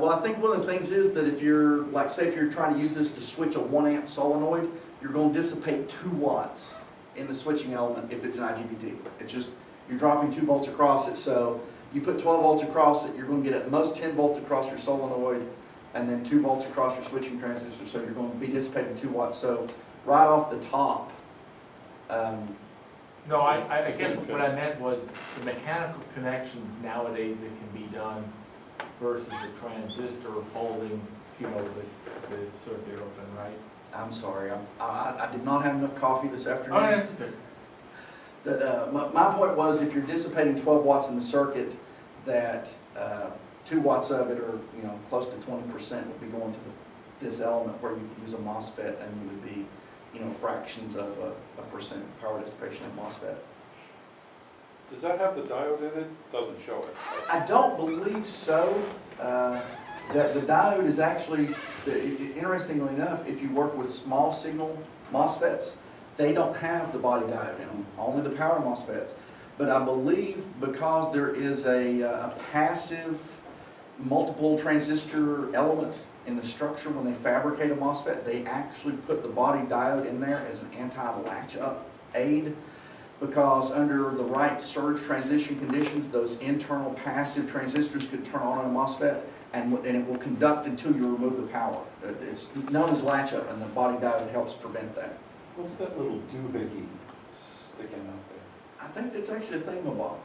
Well, I think one of the things is that if you're, like say if you're trying to use this to switch a 1 amp solenoid, you're going to dissipate 2 watts in the switching element if it's an IGBT. It's just, you're dropping 2 volts across it, so you put 12 volts across it, you're going to get at most 10 volts across your solenoid, and then 2 volts across your switching transistor, so you're going to be dissipating 2 watts. So right off the top, no, I guess what I meant was the mechanical connections nowadays that can be done versus the transistor holding, the circuit open, right? I'm sorry, I did not have enough coffee this afternoon. Oh, that's okay. That, my point was, if you're dissipating 12 watts in the circuit, that 2 watts of it, or close to 20%, would be going to this element where you use a MOSFET, and you would be, fractions of a percent power dissipation in MOSFET. Does that have the diode in it? Doesn't show it. I don't believe so. That the diode is actually, interestingly enough, if you work with small signal MOSFETs, they don't have the body diode in them, only the power MOSFETs. But I believe because there is a passive multiple transistor element in the structure when they fabricate a MOSFET, they actually put the body diode in there as an anti-latch up aid, because under the right surge transition conditions, those internal passive transistors could turn on a MOSFET, and it will conduct until you remove the power. It's known as latch up, and the body diode helps prevent that. What's that little doohickey sticking out there? I think that's actually a thingamabob.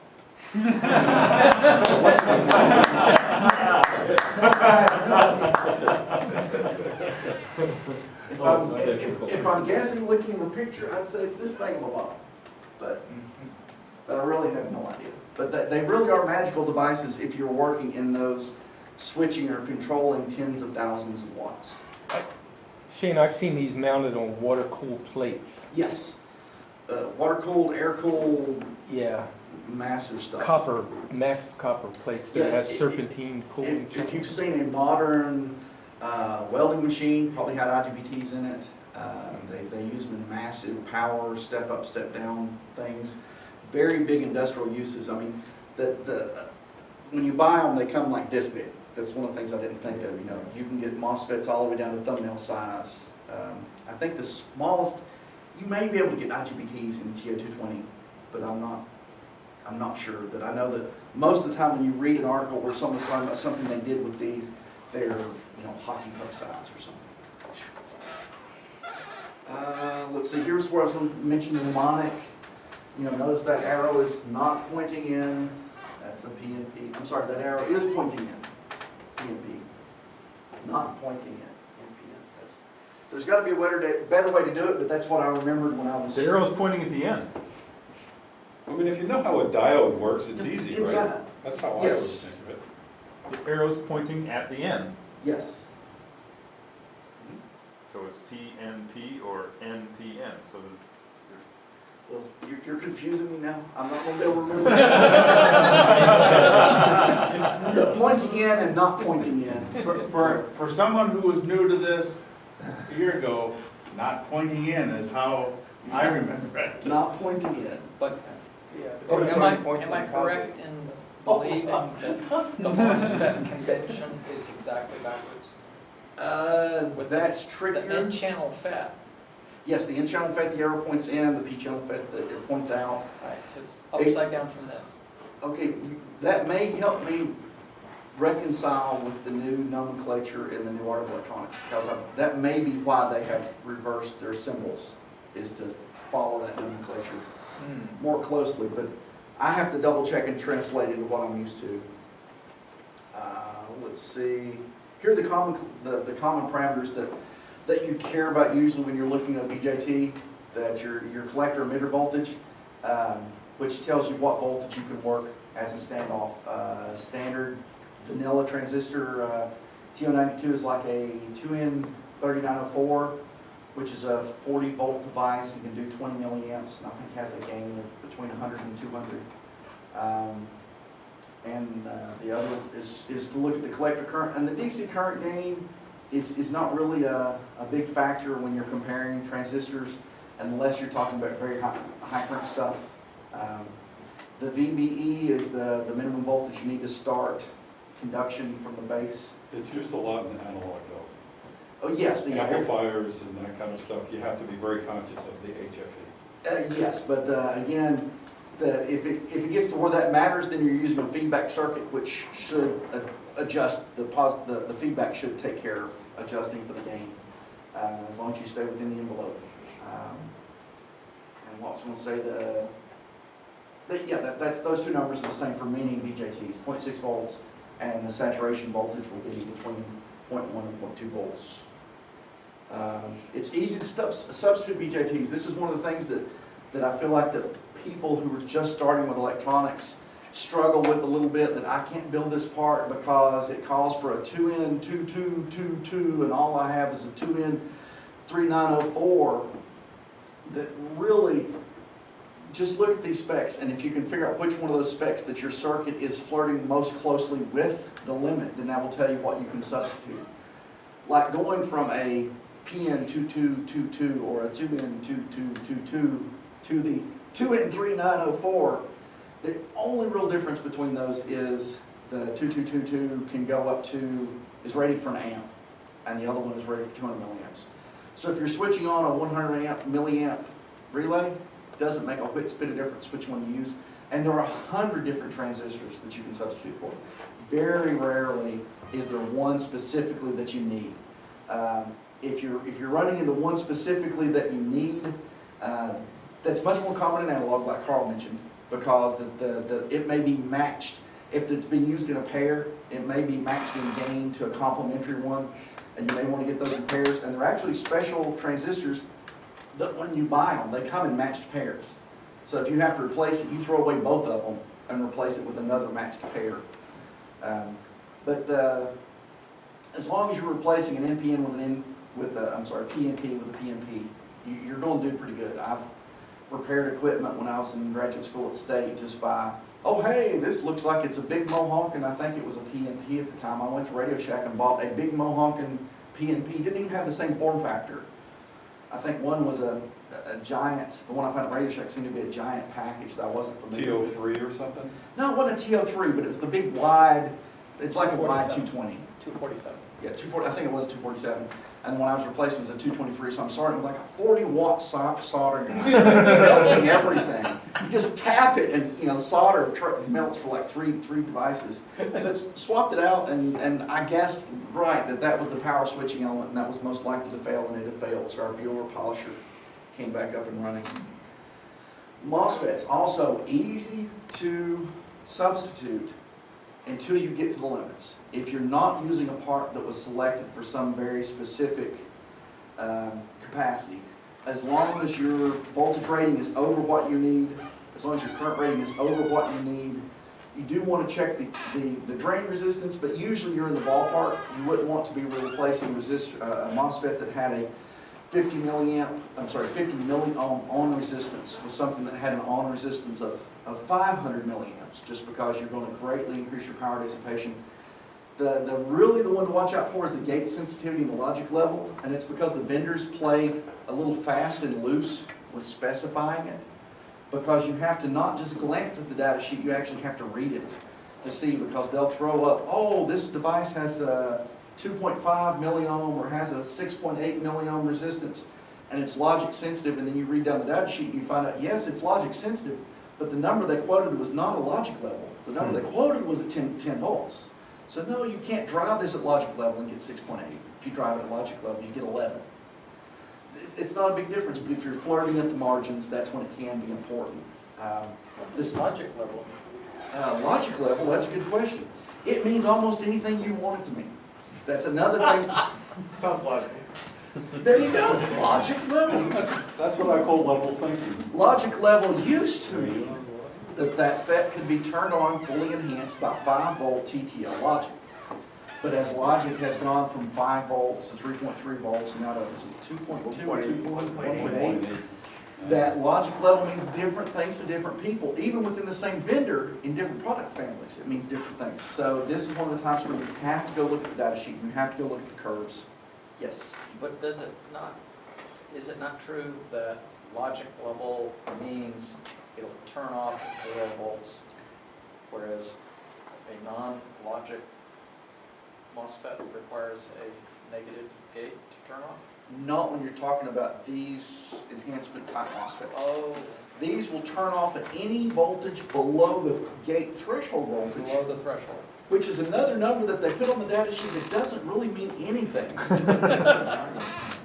If I'm guessing looking at the picture, I'd say it's this thingamabob. But I really have no idea. But they really are magical devices if you're working in those switching or controlling tens of thousands of watts. Shane, I've seen these mounted on water-cooled plates. Yes. Water-cooled, air-cooled, Yeah. massive stuff. Massive copper plates that have serpentine cooling. If you've seen a modern welding machine, probably had IGBTs in it. They use them in massive power, step-up, step-down things. Very big industrial uses. I mean, when you buy them, they come like this big. That's one of the things I didn't think of. You can get MOSFETs all the way down to thumbnail size. I think the smallest, you may be able to get IGBTs in TO220, but I'm not sure. That I know that most of the time when you read an article where someone's talking about something they did with these, they're hockey puck size or something. Let's see. Here's where I was going to mention the mnemonic. Notice that arrow is not pointing in. That's a PNP. I'm sorry, that arrow is pointing in. PNP. Not pointing in. NPN. There's got to be a better way to do it, but that's what I remembered when I was. The arrow's pointing at the end. I mean, if you know how a diode works, it's easy, Inside. right? That's how I Yes. always think of it. The arrow's pointing at the end. Yes. So it's PNP or NPN. So Well, you're confusing me now. I'm not going to be able to remember. The pointing in and not pointing in. For someone who was new to this a year ago, not pointing in is how I remember it. Not pointing in. But, Oh, am sorry. I correct in believing that the MOSFET convention is exactly backwards? With That's The trickier. N-channel FET, Yes, the N-channel FET, the arrow points in, the P-channel FET, it points out. right, so it's upside down from this. Okay, that may help me reconcile with the new nomenclature in the new art of electronics, because that may be why they have reversed their symbols, is to follow that nomenclature more closely. But I have to double check and translate into what I'm used to. Let's see. Here are the common parameters that you care about usually when you're looking at BJT. That your collector emitter voltage, which tells you what voltage you can work as a standoff. Standard vanilla transistor TO92 is like a 2N3904, which is a 40 volt device and can do 20 milliamps, and I think has a gain of between 100 and 200. The other is to look at the collector current, and the DC current gain is not really a big factor when you're comparing transistors, unless you're talking about very high current stuff. The VBE is the minimum voltage you need to start conduction from the base. It's used a lot in analog though. Oh, yes, the Amplifiers and that kind of stuff, you have to be very conscious of the HFE. Yes, but again, if it gets to where that matters, then you're using a feedback circuit, which should adjust, the feedback should take care of adjusting for the gain, as long as you stay within the envelope. And what I was going to say, that's those two numbers are the same for many BJTs, 0.6 volts, and the saturation voltage will be between 0.1 and 0.2 volts. It's easy to substitute BJTs. This is one of the things that I feel like that people who are just starting with electronics struggle with a little bit, that I can't build this part because it calls for a 2N 2222 and all I have is a 2N 3904. That really, just look at these specs, and if you can figure out which one of those specs that your circuit is flirting most closely with the limit, then that will tell you what you can substitute. Like going from a PN2222 or a 2N2222 to the 2N3904, the only real difference between those is the 2222 can go up to, is rated for an amp, and the other one is rated for 200 milliamps. So if you're switching on a 100 milliamp relay, it doesn't make a bit of difference which one you use. And there are 100 different transistors that you can substitute for. Very rarely is there one specifically that you need. If you're running into one specifically that you need, that's much more common in analog, like Carl mentioned, because it may be matched. If it's being used in a pair, it may be matched in gain to a complementary one, and you may want to get those in pairs. And they're actually special transistors that when you buy them, they come in matched pairs. So if you have to replace it, you throw away both of them and replace it with another matched pair. As long as you're replacing an NPN with a PNP with a PNP, you're going to do pretty good. I've repaired equipment when I was in graduate school at State just by, oh hey, this looks like it's a big Mohawk, and I think it was a PNP at the time. I went to Radio Shack and bought a big Mohawk and PNP. Didn't even have the same form factor. I think one was a giant, the one I found at Radio Shack seemed to be a giant package that I wasn't familiar with. TO3 or something? No, it wasn't a TO3, but it was the big wide, it's like a wide 220. 247. Yeah, 240, I think it was 247. And the one I was replacing was a 223, so I'm starting with like a 40-watt soldering, melting everything. You just tap it and, the solder melts for like three devices. But swapped it out, and I guessed right that was the power switching element, and that was most likely to fail, and it had failed. So our Bueller polisher came back up and running. MOSFETs, also easy to substitute until you get to the limits. If you're not using a part that was selected for some very specific capacity, as long as your voltage rating is over what you need, as long as your current rating is over what you need, you do want to check the drain resistance, but usually you're in the ballpark. You wouldn't want to be replacing a MOSFET that had a 50 milliohm on resistance with something that had an on resistance of 500 milliamps, just because you're going to greatly increase your power dissipation. Really the one to watch out for is the gate sensitivity and the logic level, and it's because the vendors play a little fast and loose with specifying it, because you have to not just glance at the data sheet, you actually have to read it to see, because they'll throw up, oh, this device has a 2.5 milliohm or has a 6.8 milliohm resistance, and it's logic sensitive, and then you read down the data sheet and you find out, yes, it's logic sensitive, but the number they quoted was not a logic level. The number they quoted was at 10 volts. So no, you can't drive this at logic level and get 6.8. If you drive it at logic level, you get 11. It's not a big difference, but if you're flirting at the margins, that's when it can be important. This logic level. Logic level, that's a good question. It means almost anything you want it to mean. That's another thing. Sounds logical. There you go, it's logic level. That's what I call level thinking. Logic level used to mean that FET could be turned on fully enhanced by 5 volt TTL logic. But as logic has gone from 5 volts to 3.3 volts, and now to 2.2 or 1.8, that logic level means different things to different people, even within the same vendor in different product families. It means different things. So this is one of the times where you have to go look at the data sheet, you have to go look at the curves. Yes? But is it not true that logic level means it'll turn off at 0 volts, whereas a non-logic MOSFET requires a negative gate to turn off? Not when you're talking about these enhancement type MOSFETs. Oh, These will turn off at any voltage below the gate threshold voltage, below the threshold. which is another number that they put on the data sheet that doesn't really mean anything.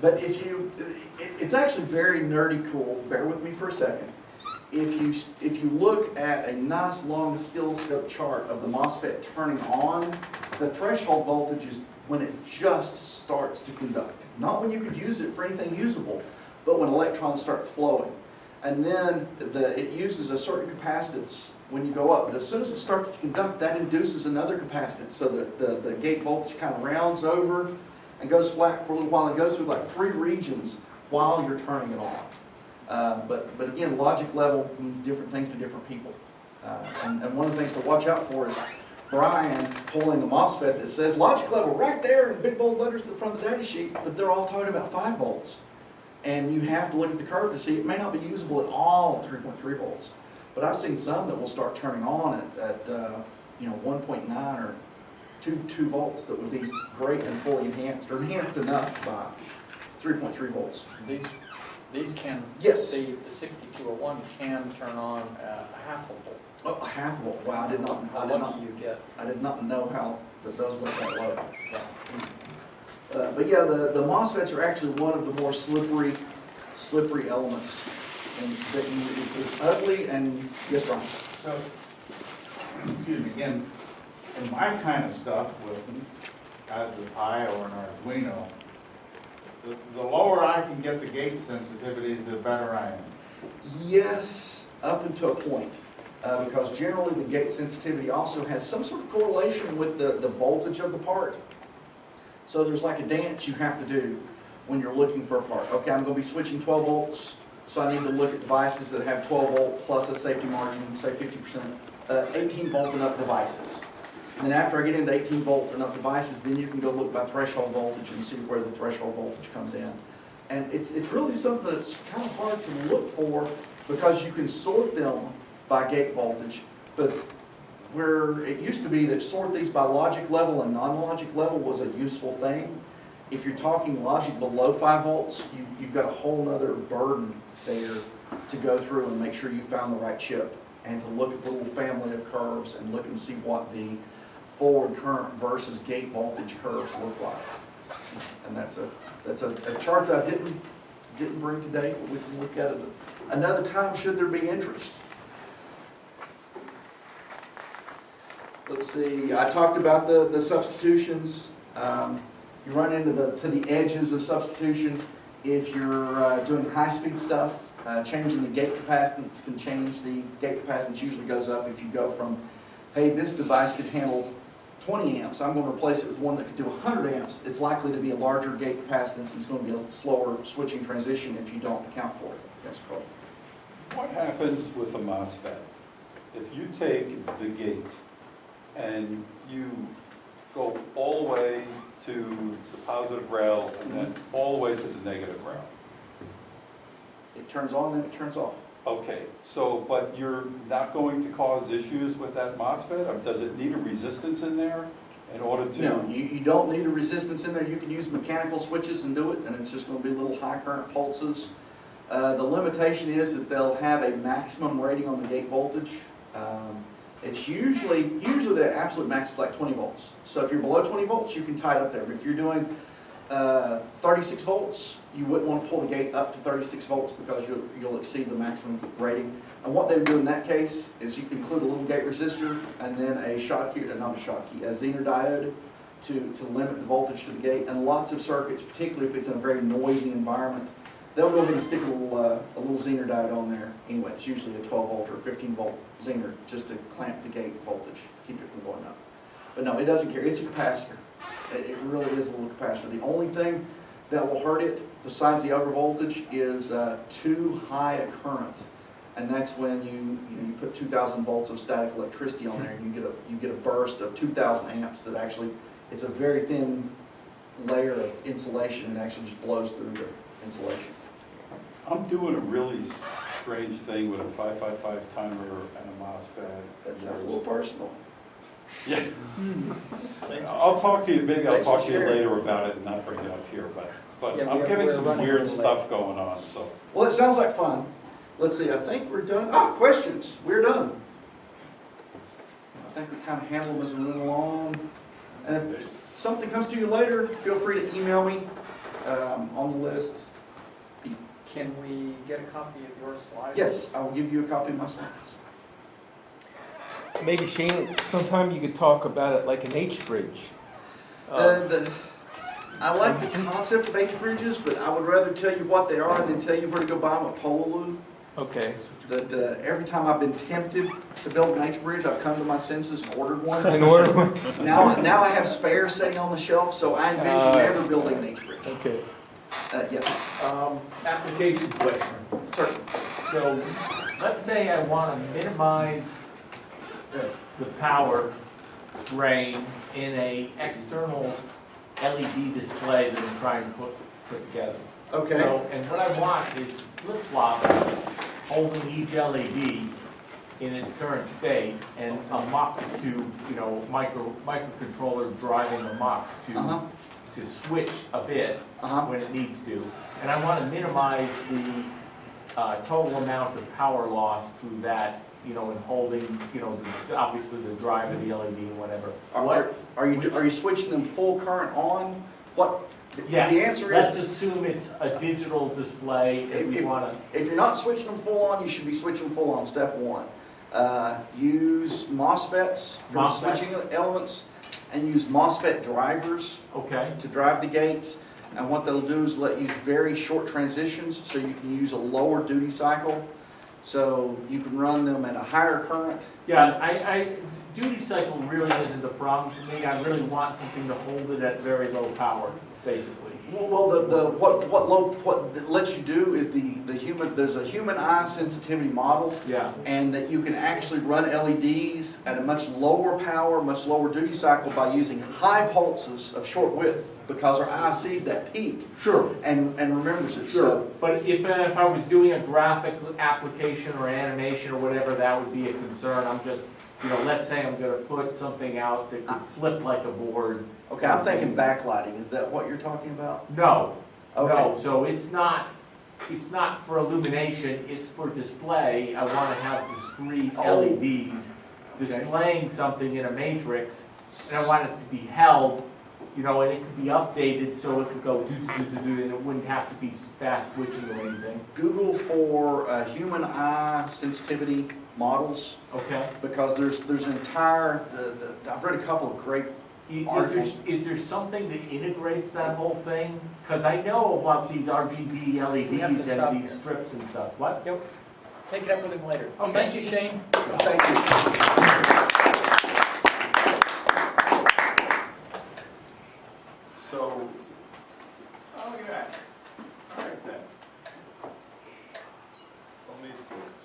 But if you, it's actually very nerdy cool, bear with me for a second. If you look at a nice long oscilloscope chart of the MOSFET turning on, the threshold voltage is when it just starts to conduct. Not when you could use it for anything usable, but when electrons start flowing. And then it uses a certain capacitance when you go up, but as soon as it starts to conduct, that induces another capacitance, so that the gate voltage kind of rounds over and goes flat for a little while, and goes through like 3 regions while you're turning it on. But again, logic level means different things to different people. And one of the things to watch out for is Brian pulling a MOSFET that says logic level right there in big bold letters at the front of the data sheet, but they're all talking about 5 volts. And you have to look at the curve to see it may not be usable at all at 3.3 volts. But I've seen some that will start turning on at 1.9 or 2 volts that would be great and fully enhanced, or enhanced enough by 3.3 volts. These can, Yes. the 6201 can turn on a half a volt. Oh, a half volt. Wow, I did How not lucky you get. know how that those went that low. But yeah, the MOSFETs are actually one of the more slippery elements. And that it's ugly and, yes, Brian? So, excuse me, in my kind of stuff with Raspberry Pi or an Arduino, the lower I can get the gate sensitivity, the better I am. Yes, up until a point. Because generally the gate sensitivity also has some sort of correlation with the voltage of the part. So there's like a dance you have to do when you're looking for a part. Okay, I'm going to be switching 12 volts, so I need to look at devices that have 12 volt plus a safety margin, say 50%, 18 volt and up devices. And then after I get into 18 volt and up devices, then you can go look by threshold voltage and see where the threshold voltage comes in. And it's really something that's kind of hard to look for because you can sort them by gate voltage, but where it used to be that sort these by logic level and non-logic level was a useful thing. If you're talking logic below 5 volts, you've got a whole other burden there to go through and make sure you found the right chip, and to look at the little family of curves and look and see what the forward current versus gate voltage curves look like. And that's a chart that I didn't bring today, but we can look at it another time should there be interest. Let's see, I talked about the substitutions. You run into the edges of substitution. If you're doing high-speed stuff, changing the gate capacitance can change. The gate capacitance usually goes up if you go from, hey, this device could handle 20 amps. I'm going to replace it with one that could do 100 amps. It's likely to be a larger gate capacitance, and it's going to be a slower switching transition if you don't account for it. Yes, Carl. What happens with a MOSFET? If you take the gate and you go all the way to the positive rail and then all the way to the negative rail. It turns on, then it turns off. Okay, so, but you're not going to cause issues with that MOSFET? Or does it need a resistance in there in order to? No, you don't need a resistance in there. You can use mechanical switches and do it, and it's just going to be little high current pulses. The limitation is that they'll have a maximum rating on the gate voltage. It's usually the absolute max is like 20 volts. So if you're below 20 volts, you can tie it up there. But if you're doing 36 volts, you wouldn't want to pull the gate up to 36 volts because you'll exceed the maximum rating. And what they would do in that case is you include a little gate resistor and then a Zener diode to limit the voltage to the gate. And lots of circuits, particularly if it's in a very noisy environment, they'll go ahead and stick a little Zener diode on there. Anyway, it's usually a 12 volt or 15 volt Zener just to clamp the gate voltage, keep it from going up. But no, it doesn't care. It's a capacitor. It really is a little capacitor. The only thing that will hurt it, besides the overvoltage, is too high a current, and that's when you put 2,000 volts of static electricity on there, and you get a burst of 2,000 amps that actually, it's a very thin layer of insulation and actually just blows through the insulation. I'm doing a really strange thing with a 555 timer and a MOSFET. That sounds a little personal. Yeah. I'll talk to you, maybe I'll Thanks for talk to you sharing. later about it and not bring it up here, but Yeah, I'm getting we're some running a weird little stuff going on, so. Well, it sounds like fun. Let's see, I think we're done. Oh, questions. We're done. I think we kind of handled them as we went along. And if something comes to you later, feel free to email me on the list. Can we get a copy of your slides? Yes, I will give you a copy of my slides. Maybe Shane, sometime you could talk about it like an H-bridge. I like the concept of H-bridges, but I would rather tell you what they are than tell you where to go buy them at Pololu. Okay. That every time I've been tempted to build an H-bridge, I've come to my senses and ordered one. In order. Now I have spares sitting on the shelf, so I envision never building an H-bridge. Okay. Yeah. Application question. So, let's say I want to minimize the power drain in a external LED display that I'm trying to put together. Okay. So, and what I want is flip-flop holding each LED in its current state and a mux to, microcontroller driving the mux Uh-huh. to switch a bit Uh-huh. when it needs to. And I want to minimize the total amount of power loss through that, in holding, obviously the drive of the LED and whatever. Are you switching them full current on? What? Yes, The answer let's is, assume it's a digital display if we want to. if you're not switching them full on, you should be switching them full on. Step one. Use MOSFETs for the MOSFET? switching elements, and use MOSFET drivers Okay, to drive the gates. And what they'll do is let you use very short transitions, so you can use a lower duty cycle. So you can run them at a higher current. yeah, duty cycle really isn't a problem for me. I really want something to hold it at very low power, basically. Well, what it lets you do is there's a human eye sensitivity model, Yeah, and that you can actually run LEDs at a much lower power, much lower duty cycle by using high pulses of short width, because our eye sees that peak sure. and remembers it. Sure, but if I was doing a graphic application or animation or whatever, that would be a concern. I'm just, let's say I'm gonna put something out that could flip like a board. Okay, I'm thinking backlighting. Is that what you're talking about? No, Okay. no, so it's not for illumination, it's for display. I wanna have discrete Oh. LEDs displaying something in a matrix, and I want it to be held, and it could be updated so it could go do, and it wouldn't have to be fast switching or anything. Google for human eye sensitivity models, Okay? because there's an entire. I've read a couple of great. Is there something that integrates that whole thing? Because I know about these RGB We have to LEDs stop and these here. strips and stuff. What? Take it up with him later. Okay. Thank you, Shane. Thank you. So, oh, look at that. All right then. From these folks.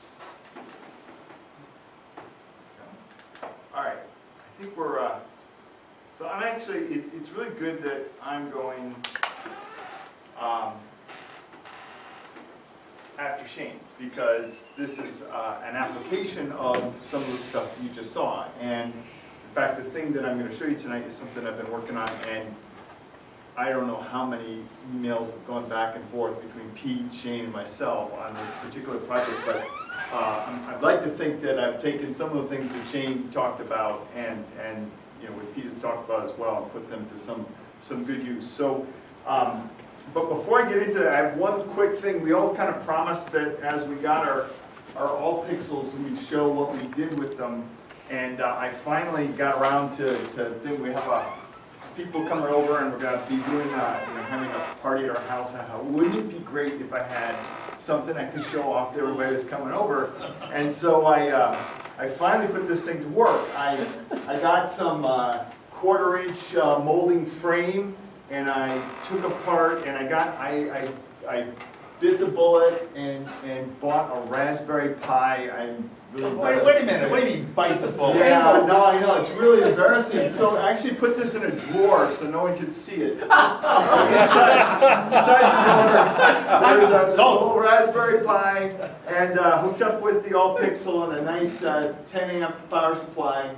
All right, I think we're, so I'm actually, it's really good that I'm going, after Shane, because this is an application of some of the stuff you just saw. And in fact, the thing that I'm going to show you tonight is something I've been working on, and I don't know how many emails have gone back and forth between Pete, Shane, and myself on this particular project, but I'd like to think that I've taken some of the things that Shane talked about and what Pete has talked about as well, and put them to some good use. So, but before I get into that, I have one quick thing. We all kind of promised that as we got our all pixels, we'd show what we did with them, and I finally got around to think we have people coming over, and we're going to be doing, having a party at our house. Wouldn't it be great if I had something I could show off to everybody that's coming over? And so I finally put this thing to work. I got some 1/4-inch molding frame, and I took apart, and I bit the bullet and bought a Raspberry Pi. I'm really Wait a minute, what do you mean bite the bullet? Yeah, no, I know, it's really embarrassing. So I actually put this in a drawer so no one could see it. Inside the drawer, there's a little Raspberry Pi, and hooked up with the all pixel and a nice 10 amp power supply.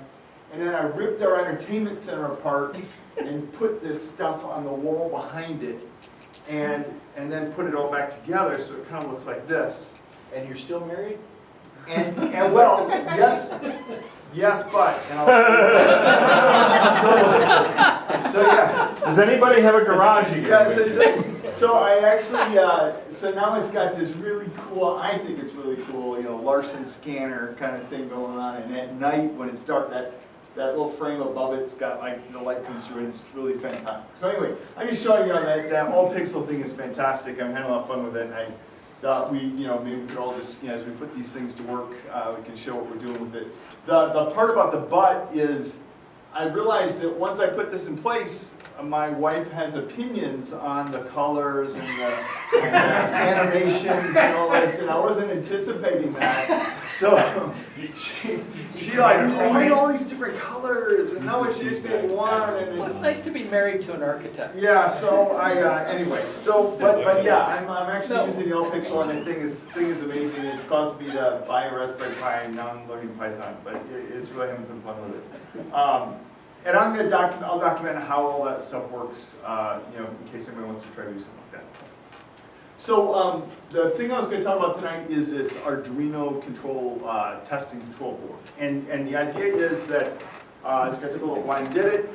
and then I ripped our entertainment center apart and put this stuff on the wall behind it, and then put it all back together so it kind of looks like this. And you're still married? And well, yes, but, and so yeah. Does anybody have a garage you Yeah, can so I actually, so now it's got this really cool, I think it's really cool, Larson scanner kind of thing going on, and at night when it's dark, that little frame above it's got like, the light comes through, and it's really fantastic. So anyway, I'm just showing you that all pixel thing is fantastic. I'm having a lot of fun with it, and I thought maybe we could all just, as we put these things to work, we can show what we're doing with it. The part about the butt is, I realized that once I put this in place, my wife has opinions on the colors and the animations and all this, and I wasn't anticipating that. So she like, why are all these different colors, and now it should just be one, and Well, it's nice to be married to an architect. yeah. So I anyway. So but yeah, I'm actually using the old pixel, and the thing is amazing. It's caused me to buy a Raspberry Pi. Now I'm learning Python, but it's really having some fun with it. And I'm going to I'll document how all that stuff works, in case anybody wants to try to do something like that. So the thing I was going to talk about tonight is this Arduino control test and control board. And the idea is that it's going to take a little while to get it.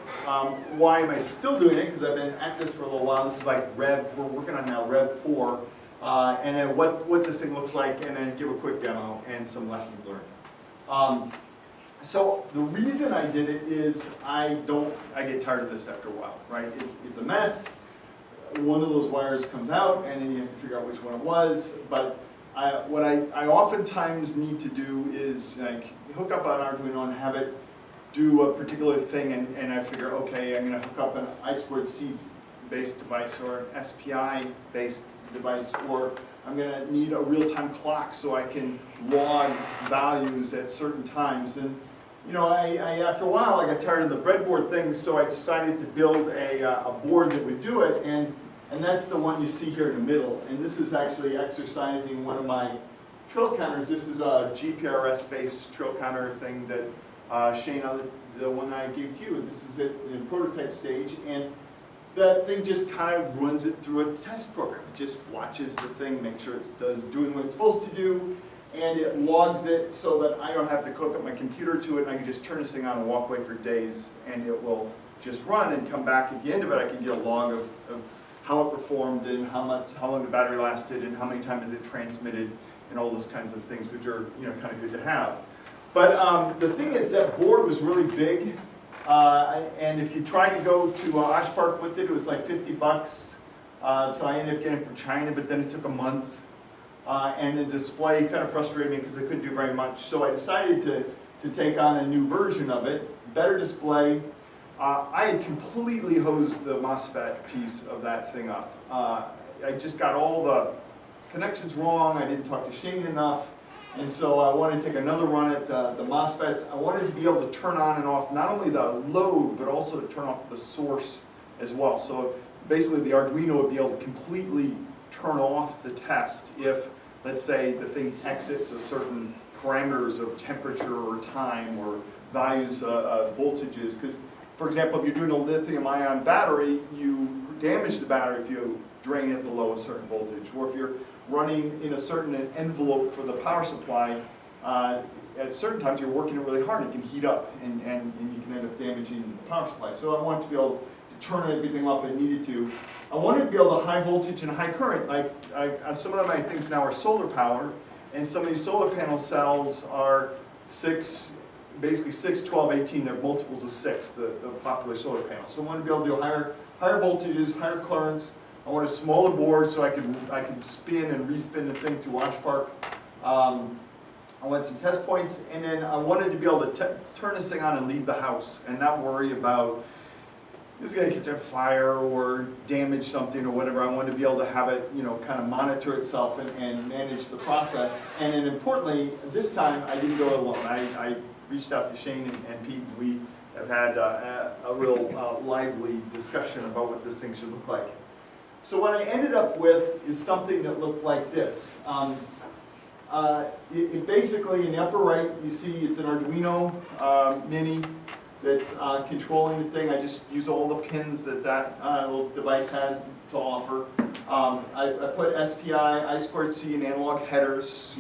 Why am I still doing it? Because I've been at this for a little while. This is like we're working on now Rev 4. And then what this thing looks like, and then give a quick demo and some lessons learned. So the reason I did it is I get tired of this after a while, right? It's a mess. One of those wires comes out, and then you have to figure out which one it was. But what I oftentimes need to do is like hook up an Arduino and have it do a particular thing, and I figure, okay, I'm going to hook up an I2C based device or an SPI based device, or I'm going to need a real-time clock so I can log values at certain times. And after a while, I got tired of the breadboard thing, so I decided to build a board that would do it, and that's the one you see here in the middle. And this is actually exercising one of my trail counters. This is a GPRS-based trail counter thing that Shane, the one I gave to you, this is it in prototype stage, and that thing just kind of runs it through a test program. It just watches the thing, makes sure it's doing what it's supposed to do, and it logs it so that I don't have to hook up my computer to it, and I can just turn this thing on and walk away for days, and it will just run and come back. At the end of it, I can get a log of how it performed, and how long the battery lasted, and how many times it transmitted, and all those kinds of things, which are kind of good to have. But the thing is, that board was really big, and if you tried to go to Osh Park with it, it was like $50. So I ended up getting it from China, but then it took a month. And the display kind of frustrated me because I couldn't do very much. So I decided to take on a new version of it, better display. I had completely hosed the MOSFET piece of that thing up. I just got all the connections wrong. I didn't talk to Shane enough. And so I wanted to take another run at the MOSFETs. I wanted to be able to turn on and off not only the load, but also to turn off the source as well. So basically the Arduino would be able to completely turn off the test if, let's say, the thing exits a certain parameters of temperature or time or values of voltages. Because, for example, if you're doing a lithium-ion battery, you damage the battery if you drain it below a certain voltage. Or if you're running in a certain envelope for the power supply, at certain times you're working it really hard, it can heat up, and you can end up damaging the power supply. So I wanted to be able to turn everything off I needed to. I wanted to be able to high voltage and high current. Like some of my things now are solar power, and some of these solar panel cells are basically 6, 12, 18. They're multiples of 6, the popular solar panel. So I wanted to be able to do higher voltages, higher currents. I want a smaller board so I can spin and respin the thing to Wash Park. I want some test points, and then I wanted to be able to turn this thing on and leave the house and not worry about this is going to catch a fire or damage something or whatever. I wanted to be able to have it, kind of monitor itself and manage the process. And then importantly, this time I didn't go alone. I reached out to Shane and Pete, and we have had a real lively discussion about what this thing should look like. So what I ended up with is something that looked like this. It basically, in the upper right, you see it's an Arduino Mini. that's controlling the thing. I just use all the pins that little device has to offer. I put SPI, I2C, and analog headers,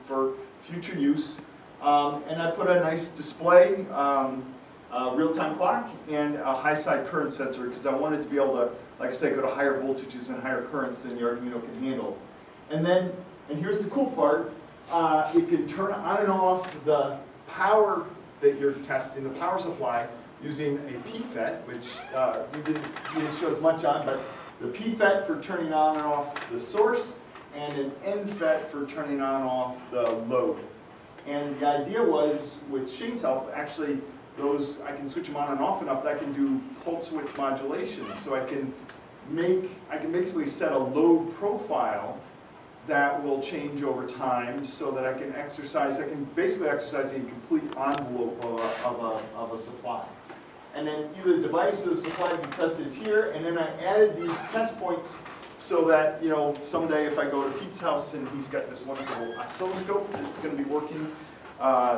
for future use. And I put a nice display, real-time clock, and a high-side current sensor, because I wanted to be able to, like I said, go to higher voltages and higher currents than the Arduino can handle. And here's the cool part, it can turn on and off the power that you're testing, the power supply, using a PFET, which we didn't show as much on, but the PFET for turning on and off the source, and an NFET for turning on and off the load. And the idea was, with Shane's help, actually, I can switch them on and off enough that I can do pulse width modulation. So I can basically set a load profile that will change over time so that I can basically exercise the complete envelope of a supply. And then either the device or the supply can test is here, and then I added these test points so that, someday if I go to Pete's house and he's got this wonderful oscilloscope that's going to be working,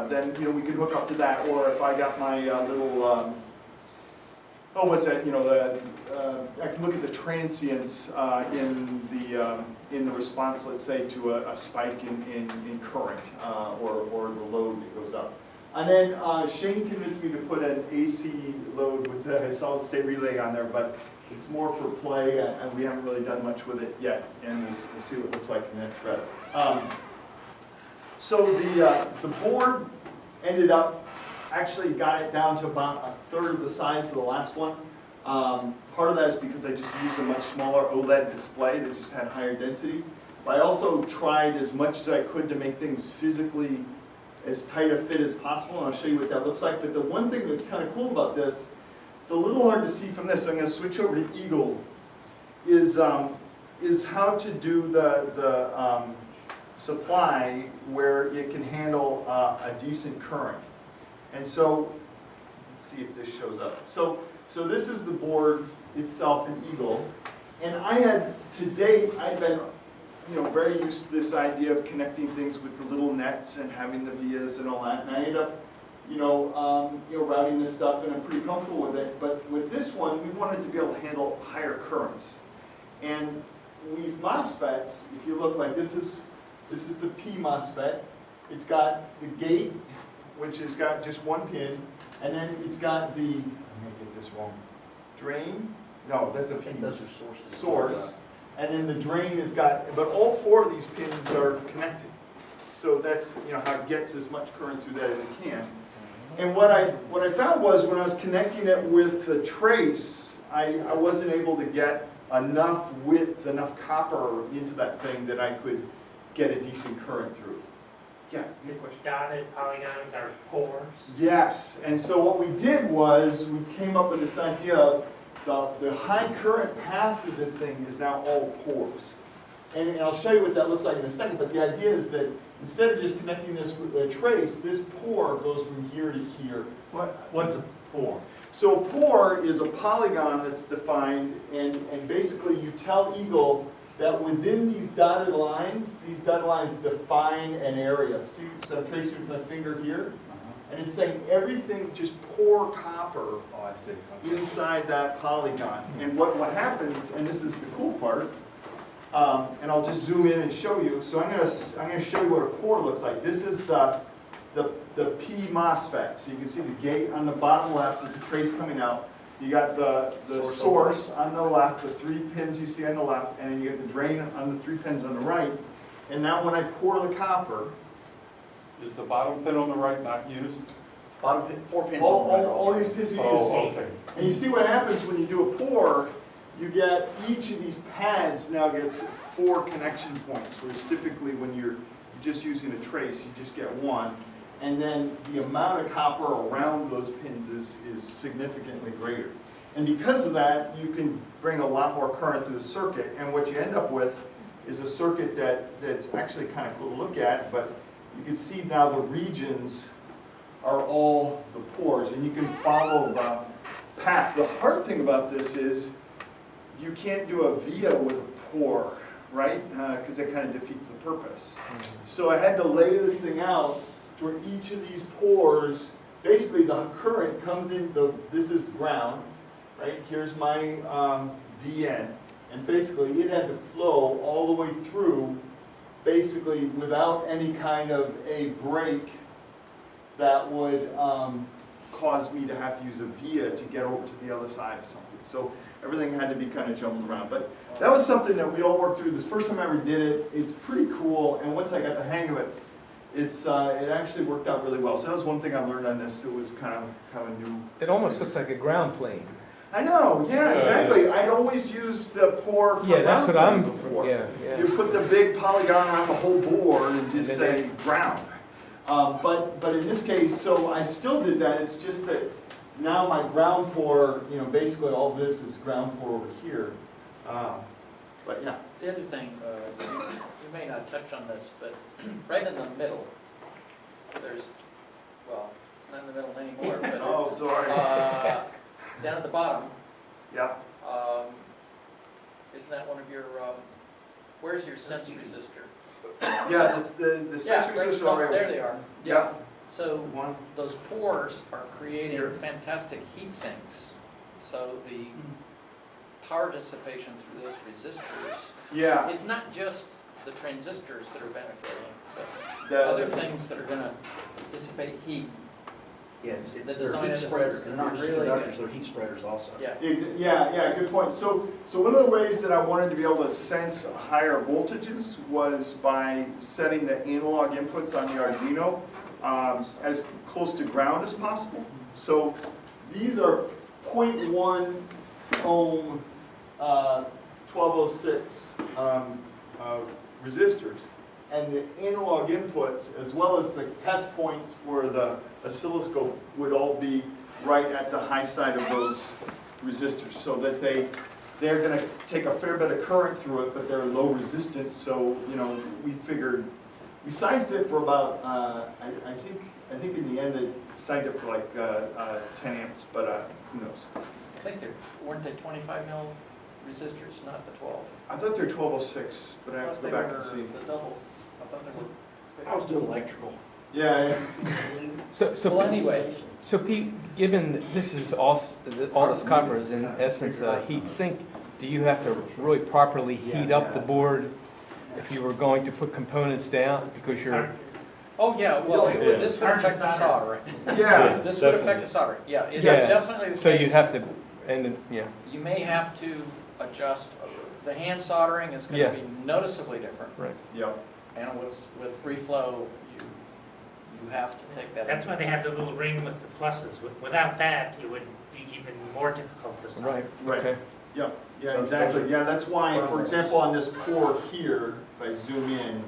then, we can hook up to that. Or if I got my little, what's that, I can look at the transients in the response, let's say, to a spike in current or the load that goes up. And then Shane convinced me to put an AC load with a solid state relay on there, but it's more for play, and we haven't really done much with it yet, and we'll see what it looks like in the next thread. So the board ended up, actually got it down to about a third of the size of the last one. Part of that is because I just used a much smaller OLED display that just had higher density. But I also tried as much as I could to make things physically as tight a fit as possible, and I'll show you what that looks like. But the one thing that's kind of cool about this, it's a little hard to see from this, so I'm going to switch over to Eagle, is how to do the supply where it can handle a decent current. And so, let's see if this shows up. So this is the board itself in Eagle, and to date, I've been very used to this idea of connecting things with the little nets and having the vias and all that, and I ended up routing this stuff, and I'm pretty comfortable with it. But with this one, we wanted to be able to handle higher currents. And these MOSFETs, if you look, like this is the P MOSFET. It's got the gate, which has got just one pin, and then it's got the, I'm gonna get this wrong, drain? No, that's a P. Those are sources. Source. And then the drain has got, but all four of these pins are connected. So that's how it gets as much current through that as it can. And what I found was when I was connecting it with the trace, I wasn't able to get enough width, enough copper into that thing that I could get a decent current through. Yeah, good question. Dotted polygons are pores. Yes, and so what we did was we came up with this idea of the high current path of this thing is now all pores. And I'll show you what that looks like in a second, but the idea is that instead of just connecting this with a trace, this pore goes from here to here. What's a pore? So a pore is a polygon that's defined, and basically you tell Eagle that within these dotted lines define an area. See, so I'm tracing with my finger here, and it's saying everything, just pour copper inside that polygon. And what happens, and this is the cool part, and I'll just zoom in and show you. So I'm gonna show you what a pore looks like. This is the P MOSFET. So you can see the gate on the bottom left with the trace coming out. You got the source on the left, the 3 pins you see on the left, and then you get the drain on the 3 pins on the right. And now when I pour the copper, Is the bottom pin on the right not used? Bottom pin, 4 pins on the right. all these pins are used. Oh, okay. And you see what happens when you do a pour, you get each of these pads now gets 4 connection points, whereas typically when you're just using a trace, you just get 1. And then the amount of copper around those pins is significantly greater. And because of that, you can bring a lot more current through the circuit, and what you end up with is a circuit that's actually kind of cool to look at, but you can see now the regions are all the pores, and you can follow the path. The hard thing about this is you can't do a via with a pore, right? Because that kind of defeats the purpose. So I had to lay this thing out where each of these pores basically the current comes in, this is ground, right? Here's my VN, and basically it had to flow all the way through, basically without any kind of a break that would cause me to have to use a via to get over to the other side of something. So everything had to be kind of jumbled around. But that was something that we all worked through. This first time I ever did it, it's pretty cool. And once I got the hang of it, it actually worked out really well. So that was one thing I learned on this. It was kind of a new. It almost looks like a ground plane. I know, yeah, exactly. I'd always used the pour for Yeah, that's what I'm, before. yeah, You put the big polygon around the whole board and just And say then ground. But in this case, so I still did that. It's just that now my ground pour, basically all this is ground pour over here. But yeah. The other thing, you may not touch on this, but right in the middle, there's, well, it's not in the middle anymore, but Oh, sorry. down at the bottom, Yeah. isn't that one of your, where's your sense resistor? Yeah, the Yeah, sensors right, are oh, already. there they are. Yeah. So One. those pores are creating Here. fantastic heat sinks. So the power dissipation through those resistors, Yeah. it's not just the transistors that are benefiting, but The- other things that are gonna dissipate heat. Yeah, The they're design heat of the spreaders, system they're not is just really conductors, good. they're heat spreaders also. Yeah. Yeah, good point. So one of the ways that I wanted to be able to sense higher voltages was by setting the analog inputs on the Arduino as close to ground as possible. So these are 0.1 ohm 1206 resistors. And the analog inputs, as well as the test points for the oscilloscope, would all be right at the high side of those resistors, so that they're going to take a fair bit of current through it, but they're low resistance. So we sized it for about I think in the end they sized it for like 10 amps, but who knows? I think weren't they 25 mil resistors, not the 12? I thought they're 1206, but I have to go back and see. The double. I thought they were. I was doing electrical. Yeah. So Well, anyway, So Pete, given that this is all this copper is in essence a heat sink, do you have to really properly heat up the board if you were going to put components down? Because you're, oh yeah, well, Yeah. this would Hard to affect the solder. soldering. Yeah. This would affect the soldering, yeah, it's Yes. definitely the so case. you'd have to, and then, yeah, You may have to adjust, the hand soldering is Yeah. gonna be noticeably different. right. Yep. And with free flow, you have to take that. That's why they have the little ring with the pluses. Without that, it would be even more difficult to solve. Right, Right. okay. Yep, yeah, exactly. Yeah, that's why, for example, on this core here, if I zoom in,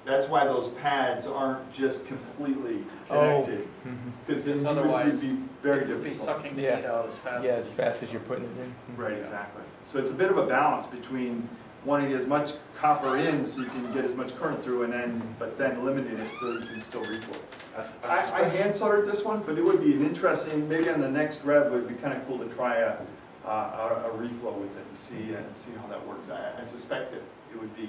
that's why those pads aren't just completely connected. Mhm. Because then Because it otherwise, would be very It would be difficult. sucking the Yeah. heat out as fast Yeah, as. as fast as you're putting it in. Mhm. Right, exactly. So it's a bit of a balance between wanting to get as much copper in so you can get as much current through, but then limiting it so you can still reflow. I hand soldered this one, but it would be an interesting, maybe on the next rev, it would be kind of cool to try a reflow with it and see how that works. I suspect that it would be,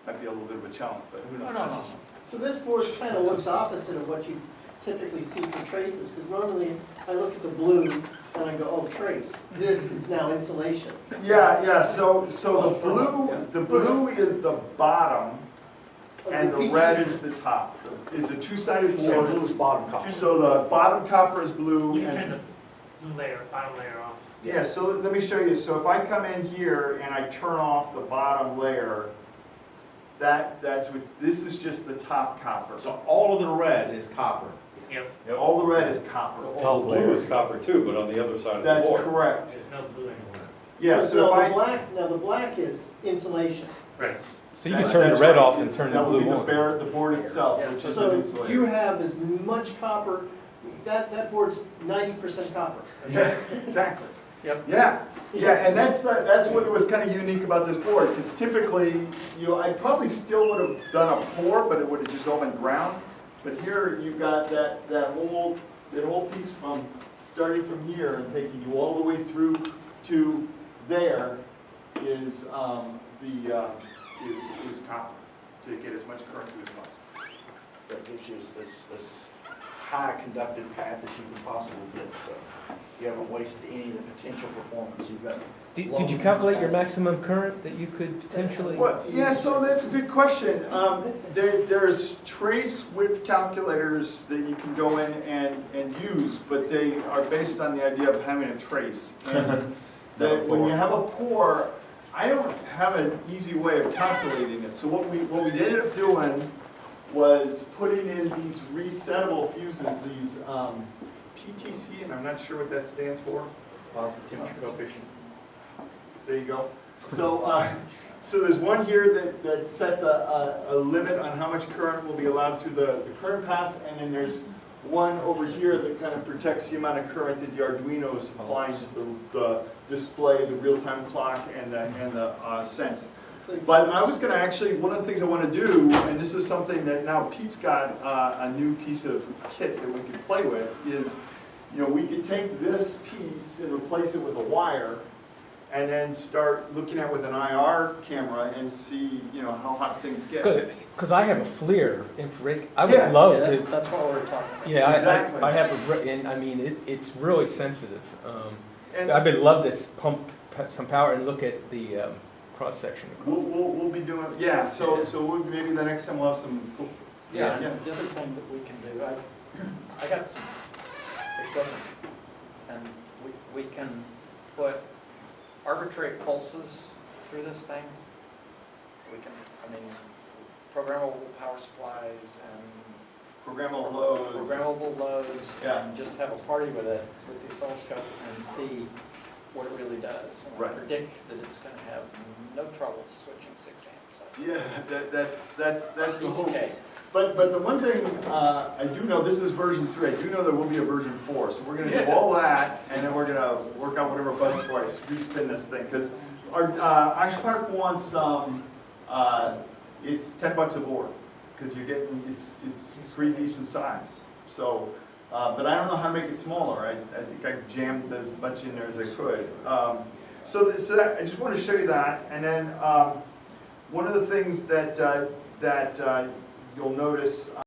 might be a little bit of a challenge, but who knows? No. So this board kind of looks opposite of what you typically see for traces, because normally I look at the blue and I go, oh, trace. This is now insulation. Yeah, so the blue is the bottom and the red is the top. It's a two-sided Yeah, board. blue's bottom copper. So the bottom copper is blue. You can turn and- the blue layer, bottom layer off. Yeah, so let me show you. So if I come in here and I turn off the bottom layer, this is just the top copper. So all of the red is copper. Yep, All the red is copper. All blue is copper too, but on the other side of the That's board. correct. there's no blue anymore. Yeah, But so no, if the black is insulation. Right. So you can turn the red off and turn the That would blue be on. the board itself, Yeah, which is an So insulator. you have as much copper, that board's 90% copper. Yeah, exactly. Yep. Yeah, and that's what was kind of unique about this board, because typically, I probably still would have done a pour, but it would have just all been ground. But here, you've got that whole piece starting from here and taking you all the way through to there is copper, to get as much current through as possible. So it gives you this high conductive pad that you can possibly get, so you haven't wasted any of the potential performance. You've got. Did you calculate your maximum current that you could potentially? Well, yeah, so that's a good question. There's trace width calculators that you can go in and use, but they are based on the idea of having a trace. And that when you have a pour, I don't have an easy way of calculating it. So what we ended up doing was putting in these resettable fuses, these PTC, and I'm not sure what that stands for. Positive temperature coefficient. There you go. So, so there's one here that sets a limit on how much current will be allowed through the current path, and then there's one over here that kind of protects the amount of current that the Arduino is supplying to the display, the real-time clock, and the sense. But I was going to actually, one of the things I want to do, and this is something that now Pete's got a new piece of kit that we can play with, is, you know, we could take this piece and replace it with a wire, and then start looking at it with an IR camera and see, you know, how hot things get. Because I have a FLIR infrared. I would Yeah. love Yeah, to. that's what we're talking about. Yeah, Exactly. I have and I mean, it's really sensitive. And I would love to pump some power and look at the cross section. we'll be doing, yeah, so maybe the next time we'll have some, Yeah, Yeah. and the other thing that we can do, I got some equipment, and we can put arbitrary pulses through this thing. We can, I mean, programmable power supplies and programmable loads. programmable loads, Yeah. and just have a party with it, with the oscilloscope, and see what it really does. And I Right. predict that it's gonna have no trouble switching 6 amps. Yeah, that's the Piece of whole. cake. But the one thing I do know, this is version 3, I do know there will be a version 4, so we're gonna do Yeah. all that, and then we're gonna work out whatever buttons for us, respin this thing, because our, Action Park wants, it's $10 a board, because you're getting, it's pretty decent size, so, but I don't know how to make it smaller, I think I jammed as much in there as I could. So that, I just want to show you that, and then, one of the things that you'll notice